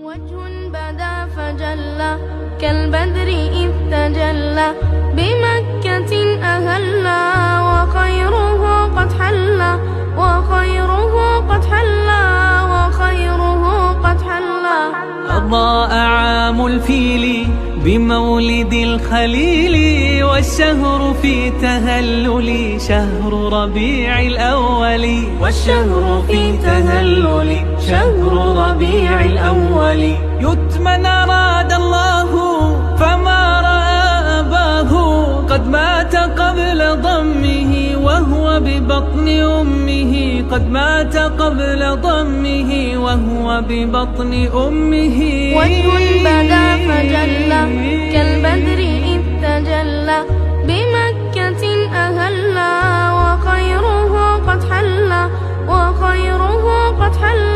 وجه بدا فجلى كالبدر إذ تجلى بمكة أهلا وخيره قد حلى وخيره قد حلى وخيره قد حلى. أضاء عام الفيل بمولد الخليل والشهر في تهلل شهر ربيع الأول والشهر في تهلل شهر ربيع الأول. يتمن أراد الله فما رأى أباه قد مات قبل ضمه وهو ببطن أمه قد مات قبل ضمه وهو ببطن أمه. وجه بدا فجلى كالبدر إذ تجلى بمكة أهلا وخيره قد حلى وخيره قد حلى